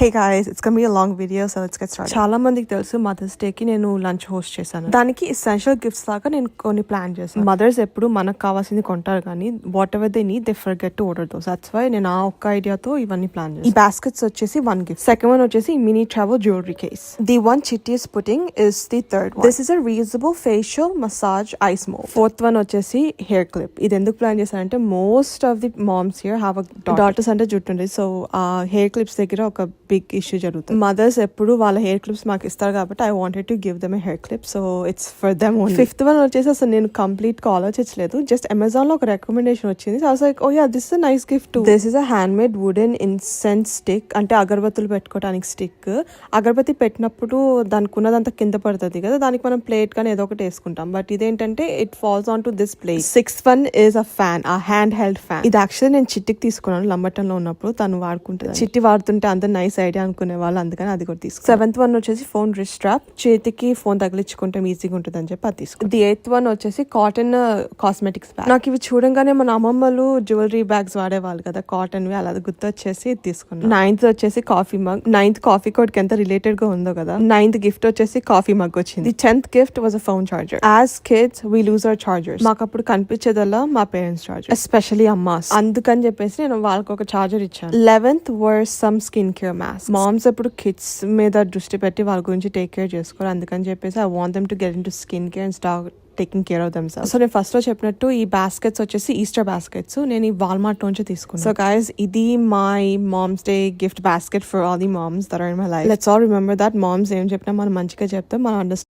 Hey guys, it's gonna be a long video, so let's get started. చాలా మందికి తెలుసు mothers day కి నేను లంచ్ హోస్ట్ చేశాను. దానికి ఎసెన్షియల్ గిఫ్ట్స్ లాగా నేను కొన్ని ప్లాన్ చేశాను. మదర్స్ ఎప్పుడు మనకు కావాల్సింది కొంటారు కానీ whatever they need they forget to order those. That's why నేను ఆ ఒక్క ఐడియాతో ఇవన్నీ ప్లాన్ చేశాను. ఈ బాస్కెట్స్ వచ్చేసి వన్ గిఫ్ట్, సెకండ్ వన్ వచ్చేసి mini travel jewellery case. The one చిట్టి is putting is the third one. This is a reusable facial massage ice mould. Fourth one వచ్చేసి హెయిర్ క్లిప్. ఇది ఎందుకు ప్లాన్ చేశానంటే most of the moms here have a daughters అంటే జుట్టు ఉంటుంది. So ఆ hair clips దగ్గర ఒక బిగ్ ఇష్యూ జరుగుతుంది. మదర్స్ ఎప్పుడు వాళ్ళ హెయిర్ క్లిప్స్ మాకు ఇస్తారు కాబట్టి I wanted to give them a hair clip, so it's for them only. Fifth one వచ్చేసి అసలు నేను కంప్లీట్ గా ఆలోచించలేదు, జస్ట్ అమెజాన్ లో ఒక రికమెండేషన్ వచ్చింది. So I was like, oh yeah this is a nice gift too. This is a handmade wooden incense stick, అంటే అగరబత్తులు పెట్టుకోవడానికి స్టిక్. అగరబత్తి పెట్టినప్పుడు దానికి ఉన్నదంతా కింద పడుతుంది కదా, దానికి మనం ప్లేట్ కానీ ఏదో ఒకటి వేసుకుంటాం. బట్ ఇదేంటంటే it falls on to this plate. Sixth one is a fan, a hand held fan. ఇది యాక్చువల్లీ నేను చిట్టికి తీసుకున్నాను లంబటంలో ఉన్నప్పుడు, తను వాడుకుంటుంది. చిట్టి వాడుతుంటే అంత నైస్ ఐడియా అనుకునే వాళ్ళు, అందుకని అది కూడా తీసుకు. సెవెంత్ వన్ వచ్చేసి ఫోన్ రిస్ట్ స్ట్రాప్, చేతికి ఫోన్ తగిలించుకుంటే ఈజీగా ఉంటుంది అని చెప్పి అది తీసుకు. ది ఎయిత్ వన్ వచ్చేసి కాటన్ కాస్మెటిక్స్ బ్యాగ్. నాకు ఇవి చూడంగానే మన అమ్మమ్మలు జ్యువెలరీ బ్యాగ్స్ వాడేవాళ్ళు కదా కాటన్ వి, అలా గుర్తొచ్చేసి ఇది తీసుకున్నాను. నైన్త్ వచ్చేసి కాఫీ మగ్. నైన్త్ కాఫీ కోడ్కి ఎంత రిలేటెడ్ గా ఉందో కదా. నైన్త్ గిఫ్ట్ వచ్చేసి కాఫీ మగ్ వచ్చింది. Tenth gift was a phone charger. As kids we lose our chargers. మాకు అప్పుడు కనిపించేదల్లా మా పేరెంట్స్ చార్జర్, ఎస్పెషలీ అమ్మాస్. అందుకని చెప్పేసి నేను వాళ్ళకి ఒక చార్జర్ ఇచ్చాను. 11th వర్ some skin care mask. Moms ఎప్పుడు కిడ్స్ మీద దృష్టి పెట్టి వాళ్ళ గురించి టేక్ కేర్ చేసుకోరు, అందుకని చెప్పేసి I want them to get in to skin care and start taking care of themselves. So నేను ఫస్ట్ లో చెప్పినట్టు ఈ బాస్కెట్స్ వచ్చేసి ఈస్టర్ బాస్కెట్స్ నేను ఈ వాల్మార్ట్ నుంచి తీసుకున్నాను. సో గైస్, ఇది my mom's day gift basket for all the moms that are in my life. Let's all remember that moms ఏం చెప్పినా మనం మంచిగా చెప్తే మనం అండర్స్టాండ్